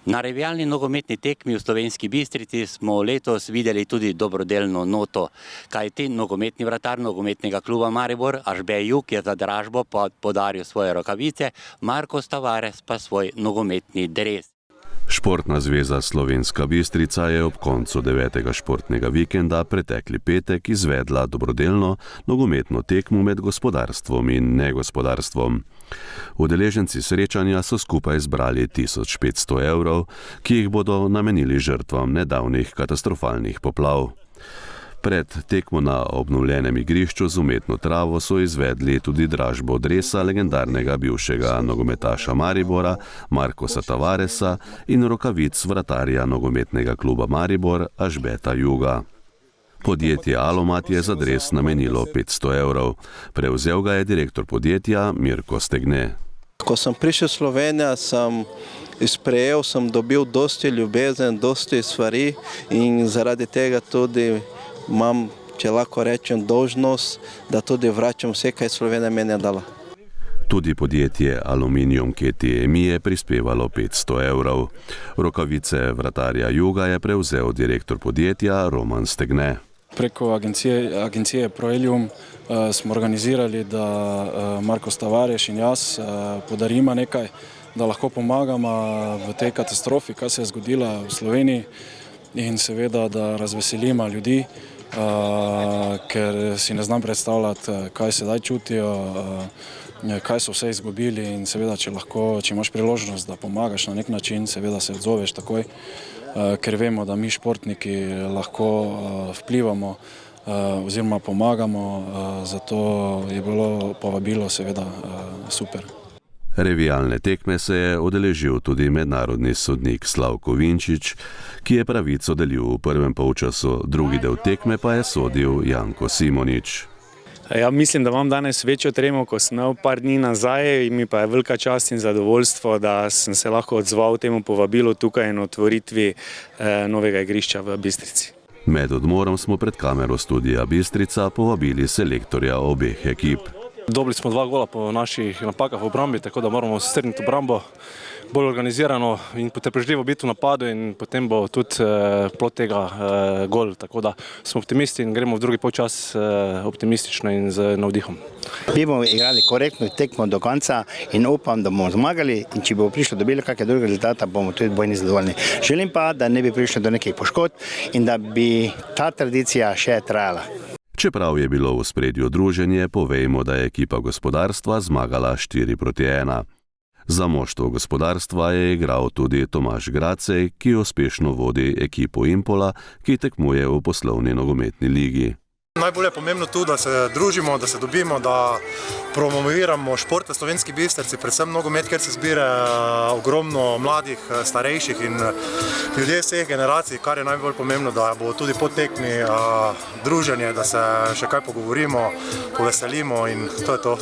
Na revijalni nogometni tekmi v Slovenski Bistrici smo letos videli tudi dobrodelno noto, kajti nogometni vratar nogometnega kluba Maribor Ažbej Jug je za dražbo podaril svoje rokavice, Marko Tavares pa svoj nogometni dres. Športna zveza Slovenska Bistrica je ob koncu 9. športnega vikenda pretekli petek izvedla dobrodelno nogometno tekmo med gospodarstvom in negospodarstvom. Udeleženci srečanja so skupaj zbrali 1500 evrov, ki jih bodo namenili žrtvam nedavnih katastrofalnih poplav. Pred tekmo na obnovljenem igrišču z umetno travo so izvedli tudi dražbo dresa legendarnega bivšega nogometaša Maribora Markosa Tavaresa in rokavic vratarja nogometnega kluba Maribor Ažbeta Juga. Podjetje Alomat je za dres namenilo 500 evrov. Prevzel ga je direktor podjetja Mirko Stegne. Ko sem prišel v Slovenijo, sem dobil dosti ljubezen, dosti stvari in zaradi tega tudi imam, če lahko rečem, dolžnost, da tudi vračam vse, kaj Slovenija meni je dala. Tudi podjetje Aluminium KTM je prispevalo 500 evrov. Rokavice vratarja Juga je prevzel direktor podjetja Roman Stegne. Preko agencije Proelium smo organizirali, da Marko Tavares in jaz podarimo nekaj, da lahko pomagamo v tej katastrofi, kaj se je zgodila v Sloveniji, in seveda, da razveselimo ljudi, ker si ne znam predstavljati, kaj se zdaj čutijo, kaj so vse izgubili, in seveda, če imaš priložnost, da pomagaš na nek način, seveda se odzoveš takoj, ker vemo, da mi športniki lahko vplivamo oziroma pomagamo, zato je bilo povabilo seveda super. Revijalne tekme se je udeležil tudi mednarodni sodnik Slavko Vinčič, ki je pravico delil v prvem polčasu, drugi del tekme pa je sodil Janko Simonič. Ja, mislim, da imam danes večjo tremo, ko sem imel par dni nazaj, in mi pa je velika čast in zadovoljstvo, da sem se lahko odzval temu povabilu tukaj in otvoritvi novega igrišča v Bistrici. Med odmorom smo pred kamero studia Bistrica povabili selektorja obeh ekip. Dobili smo 2 gola po naših napakah v obrambi, tako da moramo strniti obrambo bolj organizirano in potrpežljivo biti v napadu, in potem bo tudi plod tega gol. Tako da smo optimisti in gremo v drugi polčas optimistično in z navdihom. Mi bomo igrali korektno tekmo do konca in upam, da bomo zmagali, in če bo prišlo do bilo kakšne druge rezultata, bomo tudi bojni zadovoljni. Želim pa, da ne bi prišlo do nekih poškodb in da bi ta tradicija še trajala. Čeprav je bilo v ospredju druženje, povejmo, da je ekipa gospodarstva zmagala 4-1. Za moštvo gospodarstva je igral tudi Tomaž Gracej, ki uspešno vodi ekipo Impola, ki tekmuje v poslovni nogometni ligi. Najbolj je pomembno tu, da se družimo, da se dobimo, da promoviramo šport v Slovenski Bistrici, predvsem nogomet, ker se zbira ogromno mladih, starejših in ljudje vseh generacij, kar je najbolj pomembno, da bo tudi po tekmi druženje, da se še kaj pogovorimo, poveselimo, in to je to.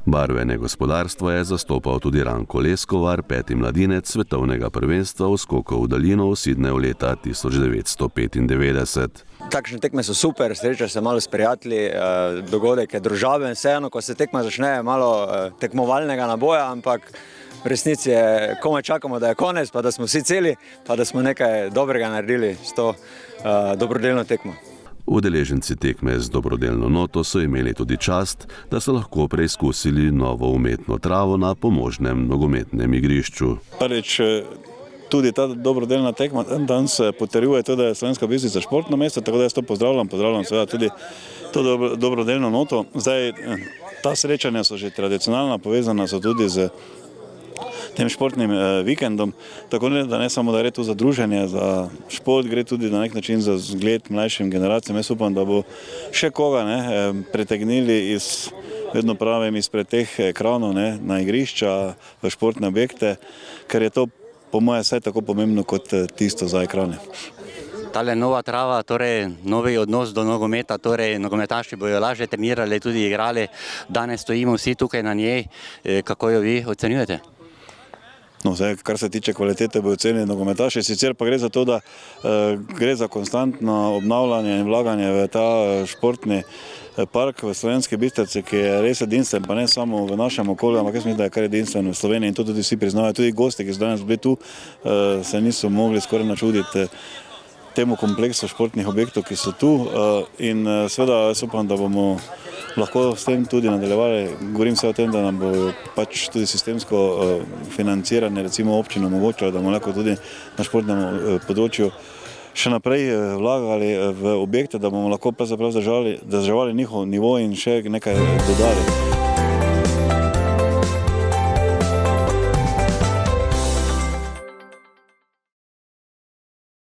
Barvene gospodarstva je zastopal tudi Ranko Leskovar, 5. mladinec svetovnega prvenstva v skoku v daljino v Sydneyju leta 1995. Takšne tekme so super, srečaš se malo s prijatelji, dogodek je družaben, vseeno, ko se tekma začne, malo tekmovalnega naboja, ampak v resnici je, komaj čakamo, da je konec, pa da smo vsi celi, pa da smo nekaj dobrega naredili s to dobrodelno tekmo. Udeleženci tekme z dobrodelno noto so imeli tudi čast, da so lahko preizkusili novo umetno travo na pomožnem nogometnem igrišču. Prvič, tudi ta dobrodelna tekma danes potrjuje to, da je Slovenska Bistrica športno mesto, tako da jaz to pozdravljam seveda tudi to dobrodelno noto. Zdaj, ta srečanja so že tradicionalna, povezana so tudi z tem športnim vikendom, tako da ne samo, da gre tu za druženje, za šport, gre tudi na nek način za zgled mlajšim generacijam. Jaz upam, da bo še koga pritegnili vedno pravim, izpred teh ekranov na igrišča, v športne objekte, ker je to po moje vsaj tako pomembno kot tisto za ekrane. Tale nova trava, torej novi odnos do nogometa, torej nogometaši bojo lažje trenirali, tudi igrali. Danes stojimo vsi tukaj na njej. Kako jo vi ocenjujete? No, zdaj, kar se tiče kvalitete, bojo ocenili nogometaši, sicer pa gre za to, da gre za konstantno obnavljanje in vlaganje v ta športni park v Slovenski Bistrici, ki je res edinstven, pa ne samo v našem okolju, ampak jaz mislim, da je kar edinstven v Sloveniji in to tudi vsi priznavajo. Tudi gosti, ki so danes bili tu, se niso mogli skoraj načuditi temu kompleksu športnih objektov, ki so tu in seveda jaz upam, da bomo lahko s tem tudi nadaljevali. Govorim se o tem, da nam bo pač tudi sistemsko financiranje, recimo občino omogočilo, da bomo lahko tudi na športnem področju še naprej vlagali v objekte, da bomo lahko pravzaprav zdržavali njihov nivo in še nekaj dodali.